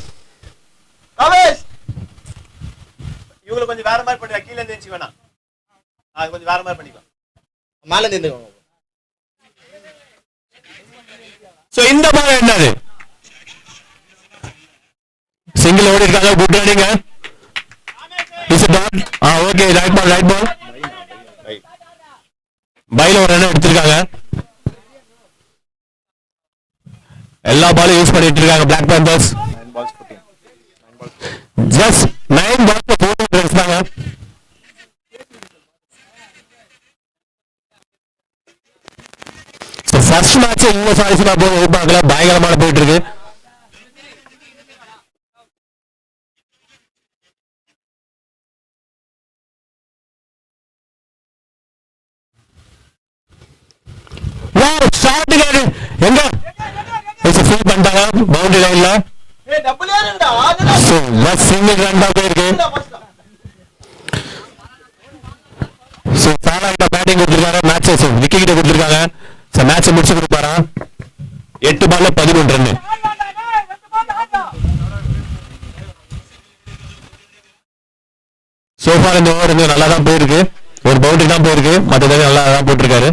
இவங்களை கொஞ்சம் வேற மாதிரி பண்ணிடலாம். கீழே இருந்து எந்திரிச்சு வேணாம். அது கொஞ்சம் வேற மாதிரி பண்ணிக்கலாம். மேல நின்னுங்க. சோ இந்த பால் என்னது? சிங்கிள் ஓடி இருக்காங்க. Good running. Is dot. Okay right ball. பைல ஒரு ரன் எடுத்திருக்காங்க. எல்லா பாலும் யூஸ் பண்ணிட்டு இருக்காங்க Black Panthers. 9 balls 14. Just 9 balls 14 runs தாங்க. So 5 எதிர்பார்க்கல, பயங்கரமான போயிட்டு இருக்கு. எங்க ஃபீல் பண்ணிட்டாங்க பவுண்டரி லைன்ல. சிங்கிள் ரன் தான் போயிருக்கு. பேட்டிங் கொடுத்துருக்காங்க, மேட்சஸ் விக்கி கிட்ட கொடுத்துருக்காங்க. மேட்சை முடிச்சு கொடுப்பாரா? 8 பால்ல 11 ரன். சோஃபார் இந்த ஓவர் வந்து நல்லா தான் போயிருக்கு. ஒரு பவுண்டரி தான் போயிருக்கு, மற்றதே நல்லா தான் போட்டிருக்காரு.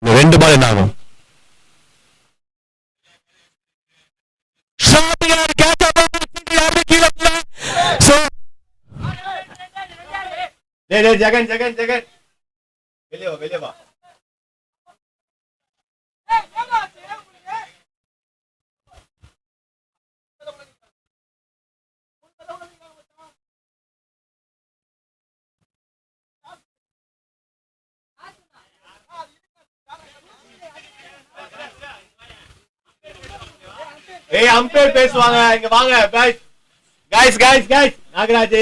2 பால் என்ன ஆகும்? ஜெகன் வெளியே வா. அம்பேர் பேசுவாங்க, இங்க வாங்க guys. நாகராஜ்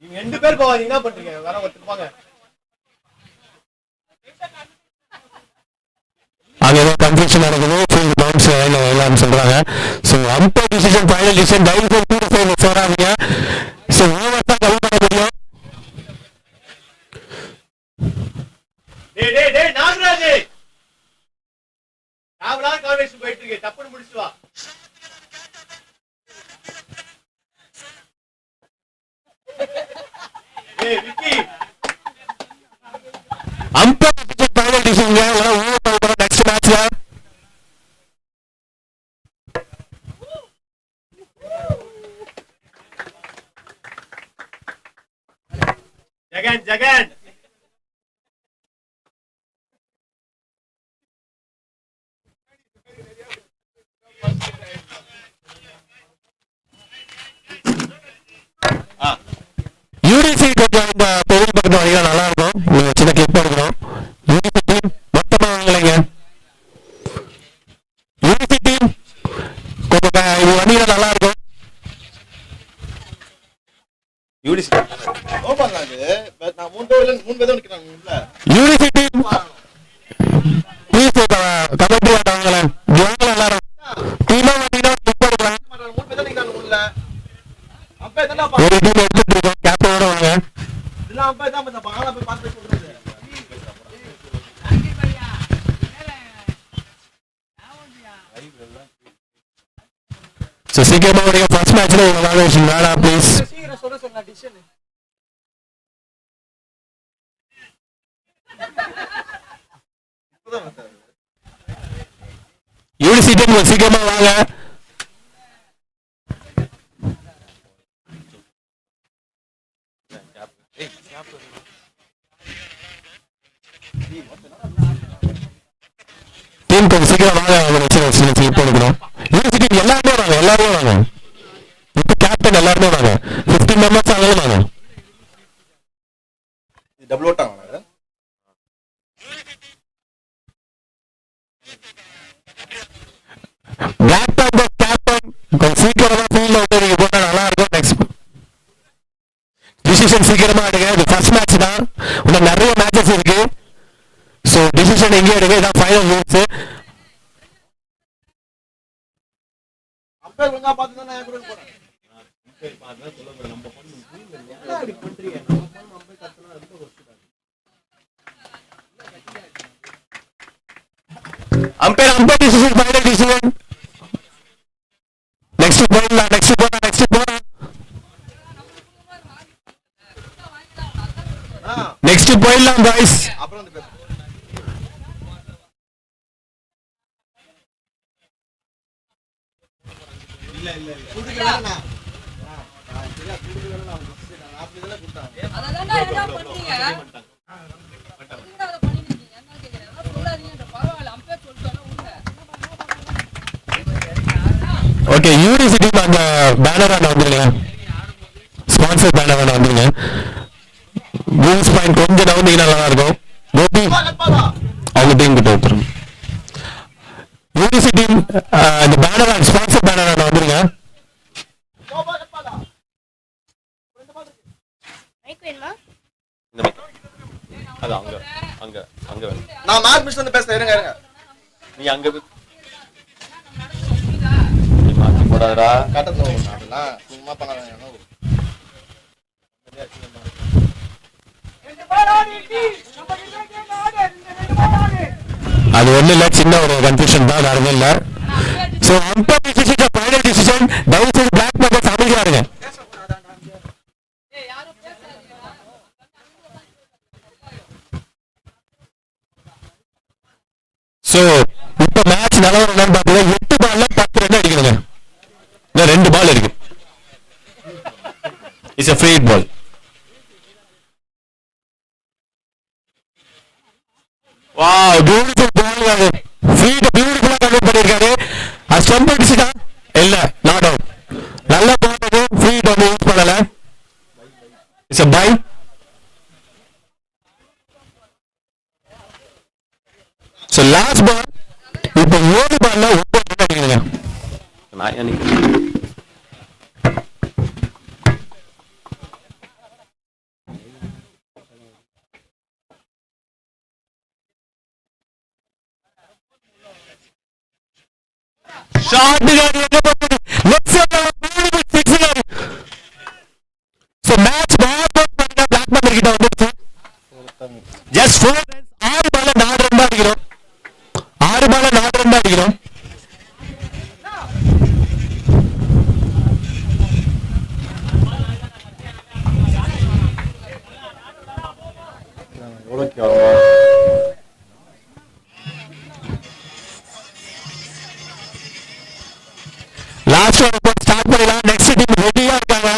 நீங்க 2 பேர் போவாங்க, என்ன பண்றீங்க? வர ஒருத்தர் அங்க ஏதோ கன்ஃபியூஷன் நடக்குது, ஃபுல் பவுன்ஸ் எல்லாம் சொல்றாங்க. So umpire decision, final decision, தயவு செய்து கூட சேர்ந்து சொல்றாங்க. சோ ஓவர் தான் கம்மி பண்ண முடியும். டேய் நாகராஜ் நாவலா கான்வெர்சேஷன் போயிட்டு இருக்கு, டப்புன்னு முடிச்சு வா. Vicky umpire decision, final decision over பண்ண நெக்ஸ்ட் மேட்ச்ல. ஜெகன் யூடிசி கொஞ்சம் இந்த பெரிய பக்கத்து வழியா நல்லா இருக்கும். சின்ன கிளிப் எடுக்கணும். யூடிசி டீம் மொத்தமா வாங்கலைங்க. யூடிசி டீம் கொஞ்சம் இது வண்டியில நல்லா இருக்கும். UTC UTC team please commentary வாங்களேன். எல்லாரும் டீமா வண்டியில கிளிப் எடுக்கலாம். ஒரு டீம் எடுத்துட்டு இருக்கோம், கேப்டனோட வாங்க. சீக்கிரமா ஃபர்ஸ்ட் மேட்ச்ல வேணாம் ப்ளீஸ். யூடிசி டீம் சீக்கிரமா வாங்க. டீம் கொஞ்சம் சீக்கிரம் வாங்க. எடுக்கணும். யூனிவர்சிட்டி எல்லாருமே வாங்க. இப்ப கேப்டன் எல்லாருமே வாங்க. 15 மெம்பர்ஸ் ஆனாலும் வாங்க. டபுள் ஓட் ஆகும். பிளாக் பேந்தர் கேப்டன் கொஞ்சம் சீக்கிரமா ஃபீல்ட்ல வந்து நீங்க போட்டா நல்லா இருக்கும். நெக்ஸ்ட் டிசிஷன் சீக்கிரமா எடுங்க. இது ஃபர்ஸ்ட் மேட்ச் தான். இன்னும் நிறைய மேட்சஸ் இருக்கு. சோ டிசிஷன் எங்க எடுங்க. இதான் ஃபைனல் ரூல்ஸ். அப்பே ஒழுங்கா பார்த்து தான் நான் கூட போறேன். அப்பே பார்த்தா சொல்லுங்க நம்ம பண்ணு என்ன இப்படி பண்றீங்க? நம்ம பண்ணு அப்பே கத்துனா ரொம்ப கஷ்டம். Umpire decision final decision. Next போடலாம். நெக்ஸ்ட் போயிடலாம் गाइस. அப்புறம் வந்து பேசு. இல்ல குடுக்கலனா சரியா குடுக்கலனா நான் அப்படியே கொடுத்தாங்க. அதெல்லாம் என்ன பண்றீங்க? அத பண்ணிட்டு இருக்கீங்க. என்ன கேக்குறேன்? நான் சொல்லாதீங்க. பரவாயில்லை. அம்பே சொல்றானே உங்க. ஓகே யூனிவர்சிட்டி அந்த பேனர் ஆன வந்துருங்க. ஸ்பான்சர் பேனர் ஆன வந்துருங்க. ரூல்ஸ் பாயிண்ட் கொஞ்சம் நவுந்தீங்கன்னா நல்லா இருக்கும். கோபி அவங்க டீம் கிட்ட ஒருத்தரும் யூனிசி டீம் இந்த பேனர் ஸ்பான்சர் பேனர் வந்துருங்க. இந்த mic. அது அங்க அங்க அங்க வேணும். நான் மார்க் மிஸ் வந்து பேசுறேன். இருங்க இருங்க. நீ அங்க நீ மாத்தி போடாதடா. கட்டத்துல அதெல்லாம் சும்மா பண்ணாதீங்க. அது ஒண்ணு இல்ல, சின்ன ஒரு கன்ஃபியூஷன் தான், வேற இல்ல. So umpire decision final decision. தயவு செய்து பிளாக் பேக்கர்ஸ் அமைதியா இருங்க. சோ இப்ப மேட்ச் நிலவரம் என்னன்னு பாத்தீங்கன்னா 8 பால்ல 10 ரன் அடிக்கணுங்க. இன்னும் 2 பால் இருக்கு. It's a free hit ball. Wow, beautiful ball. அது ஃபீட் பியூட்டிஃபுல்லா கன்வெர்ட் பண்ணிருக்காரு. அது ஸ்டம்ப் அடிச்சுட்டா இல்ல, நாட் அவுட். நல்ல பால். அது ஃபீட் வந்து யூஸ் பண்ணல. It's a bye. So last ball. இப்போ 7 பால்ல 9 ரன் அடிக்கணுங்க. நான் எனக்கு ஷாட் காடி என்ன பண்ணுது? லெஃப்ட் சைடுல பியூட்டிஃபுல் சிக்ஸ் காடி. சோ மேட்ச் பால் பண்ணா பிளாக் பந்தர் கிட்ட வந்துச்சு. Just 4 runs. 6 பால்ல 4 ரன் தான் அடிக்கிறோம். 6 பால்ல 4 ரன் தான் அடிக்கிறோம். லாஸ்ட் ஓவர் ஸ்டார்ட் பண்ணலாம். நெக்ஸ்ட் டீம் ரெடியா இருக்காங்க.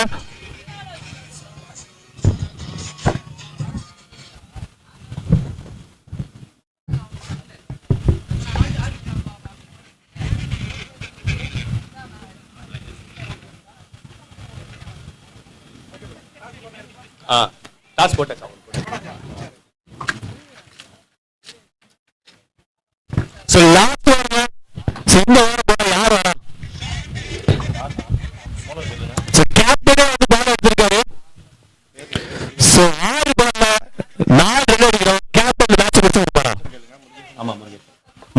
டாஸ் போட்டேன். So last over. இந்த ஓவர் போட யார் வரா? சோ கேப்டனே வந்து பால் எடுத்திருக்காரு. சோ 6 பால்ல 4 ரன் அடிக்கிறோம். கேப்டன் மேட்ச் முடிச்சு போறா. ஆமா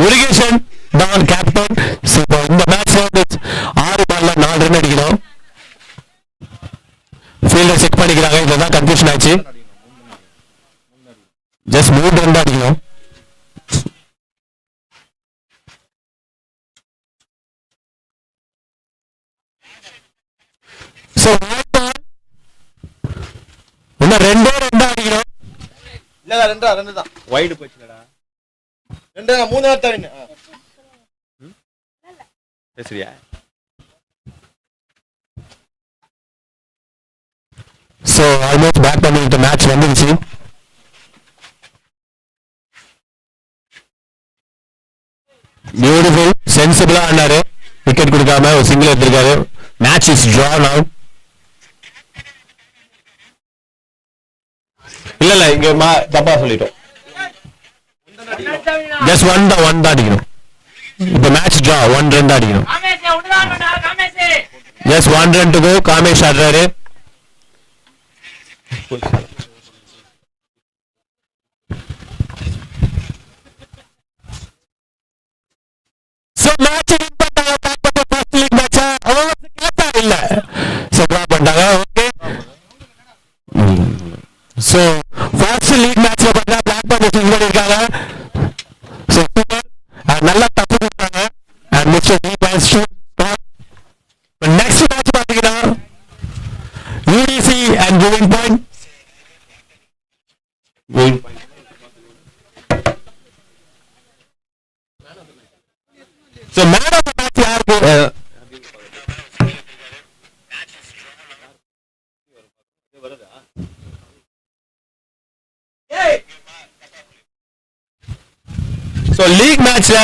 முருகேசன் தான் கேப்டன். சோ இந்த மேட்ச்ல வந்து 6 பால்ல 4 ரன் அடிக்கிறோம். ஃபீல்டர் செக் பண்ணிக்கிறாங்க. இதுதான் கன்ஃபியூஷன் ஆச்சு. ஜஸ்ட் 3 ரன் தான் அடிக்கணும். So white ball. இன்னும் 2 ரன் தான் அடிக்கணும். இல்ல 2 தான். வைடு போச்சுடா. 2 3 நேரத்தை வின். பேசுறியா? சோ ஆல்மோஸ்ட் பேக் பண்ணிட்டு மேட்ச் வந்துருச்சு. பியூட்டிஃபுல் சென்சிபிளா ஆனாரு. விக்கெட் கொடுக்காம ஒரு சிங்கிள் எடுத்திருக்காரு. மேட்ச் இஸ் டிரா நவ. இல்ல இங்க தப்பா சொல்லிட்டோம். ஜஸ்ட் 1 தான் அடிக்கணும். இப்ப மேட்ச் டிரா. 1 ரன் தான் அடிக்கணும். Just 1 run to go. Kamesh ஆடுறாரு. சோ மேட்ச் வின் பண்ணாங்க. பேக் பண்ண ஃபர்ஸ்ட் லீக் மேட்ச் அவங்க கேட்சா இல்ல. சோ டிரா பண்ணாங்க. ஓகே. சோ ஃபர்ஸ்ட் லீக் மேட்ச்ல பார்த்தா பிளாக் பந்தர் வின் பண்ணிருக்காங்க. So super. நல்லா தப்பு பண்ணாங்க. And mister T points to stop. Next match பாத்தீங்கன்னா UTC and going point. So man of the match யாருக்கு? So league matchல